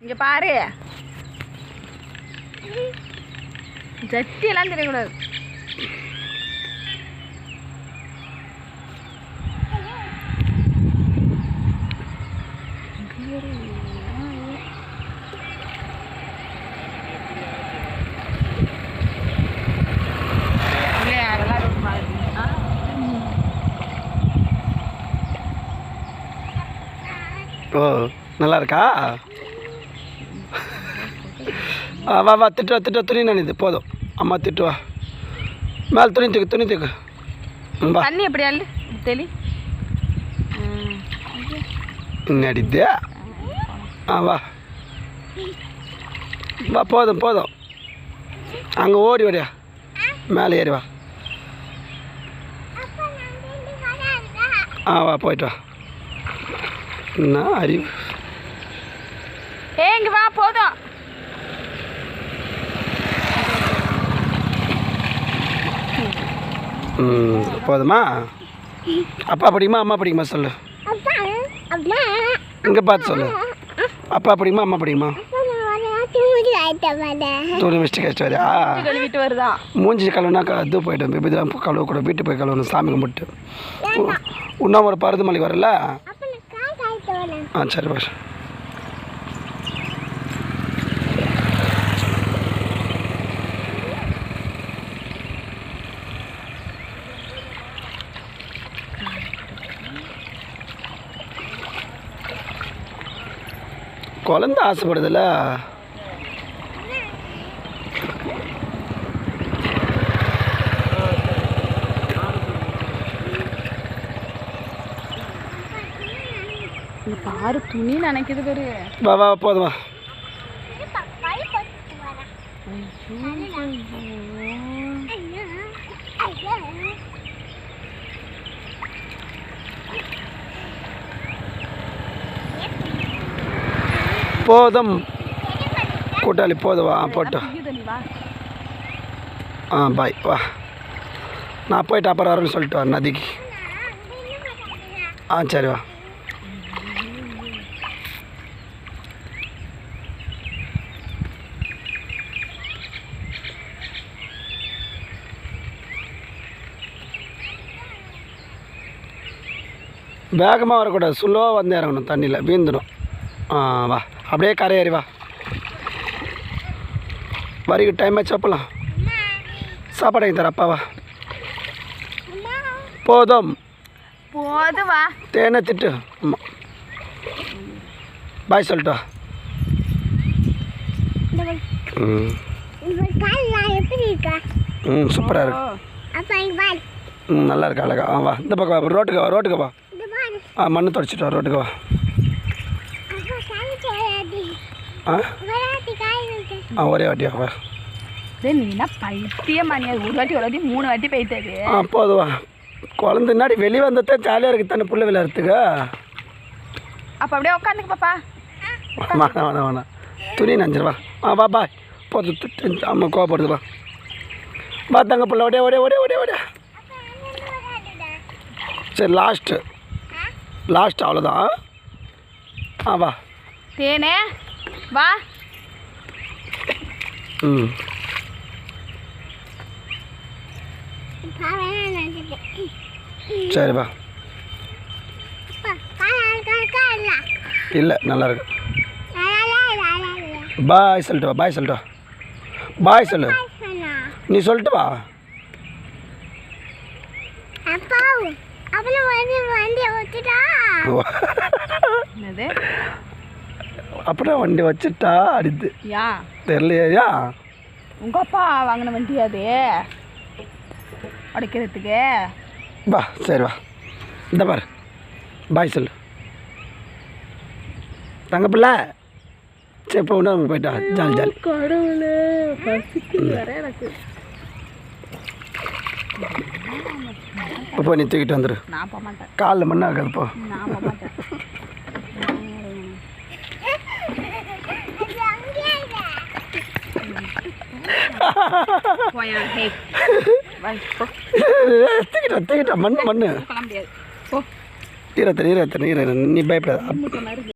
இங்கே பாரு, ஜட்டியெல்லாம் தெரியக்கூடாது. ஓ, நல்லா இருக்கா? வா வா, திட்டுவா திட்டுவா, துணி நினைது போதும். அம்மா திட்டுவா, மேலே துணி தூக்கு, துணி தூக்கு. தண்ணி எப்படி அல்ல தெளி நடிது. வா வா, போதும் போதும். அங்கே ஓடி வரியா, மேலே ஏறி வா. வா, போயிட்டு வா. என்ன அறிவு. இங்கே வா, போதும். போதுமா? அப்பா பிடிக்குமா அம்மா பிடிக்குமா சொல்லு. இங்கே பார்த்து சொல்லு. அப்பா பிடிக்குமா அம்மா பிடிக்குமா? துணி மிஸ்டேக் ஆகிட்டு வரையா? கழுவிட்டு வருதா? மூஞ்சி கழுவுனா இது போய்ட்டு இப்படிதான் கழுவ கூட, வீட்டு போய் கழுவணும் சாமி கும்பிட்டு. இன்னும் ஒரு பருது மலைக்கு வரல. சரி பாஷ். குழந்தை ஆசைப்படுதுல்ல. பாரு, துணி நினைக்குது பேரு. வா வா, போதும் வா. போதும் கூட்டாளி, போதும் வா. போட்டு பாய் வா. நான் போயிட்டு அப்புறம் வரேன்னு சொல்லிட்டு வரேன் நதிக்கு. சரி வா. வேகமாக வரக்கூடாது, ஸ்லோவாக வந்து இறங்கணும், தண்ணியில் வீந்துடும். வா, அப்படியே கரையேறி வா. வரைக்கு டைம் ஆச்சு, சாப்பிடலாம். சாப்பாடு வாங்கி தர அப்பா. வா, போதும் போதும் வா. தேனை திட்டு. ஆமாம், பாய் சொல்லிட்டு வா. சூப்பராக இருக்கு. நல்லா இருக்கு, அழகா. வா, இந்த பக்கம் வா, ரோட்டுக்கு வா, ரோட்டுக்கு வா. மண்ணு தொடச்சிட்டு வா, ரோட்டுக்கு வா. ஒரே வாட்டியா வா. நீனா பைத்தியமா? நீ ஒரு வாட்டி 3 வாட்டி போயிட்டாரு. போதும் வா. குழந்தை முன்னாடி வெளியே வந்ததே ஜாலியாக இருக்குது தானே புள்ள விளையாடுறதுக்கு. அப்போ அப்படியே உட்காந்துக்கு பாப்பா. வேணாம் வேணாம் வேணாம், துணி நஞ்சிரு. வா வா பாய். போதும், அம்மா கோவப்படுது. வா வா தங்க புள்ள, ஓடியா ஓடியா ஓடியா ஓடியா ஓடியா. சரி, லாஸ்ட் அவ்வளோதான். வா தேனே வா. சரி வா. இல்லை, நல்லா இருக்கு. பாய் சொல்லிட்டு வா, பாய் சொல்லிட்டு வா. பாய் சொல்லு, நீ சொல்லிட்டு வா. அப்புறம் வண்டி வச்சுட்டா அடிது தெரியலையா? உங்கள் அப்பா வாங்கின வண்டி அது உடைக்கிறதுக்கு. வா, சரி வா. இந்த பாரு, பாய் சொல்லு தங்க பிள்ளை. சரி, இப்போ ஒன்று போயிட்டா. Jolly jolly. கடவுளே, பசிக்குது வேற எனக்கு. இப்போ நீ தூக்கிட்டு வந்துடு. நான் போக மாட்டேன். காலில் மண்ணா இருக்காது. போ. நான் போக மாட்டேன். தூக்கிட்டா மண்ணு. ஈரத்தனை நீ பயப்படாத.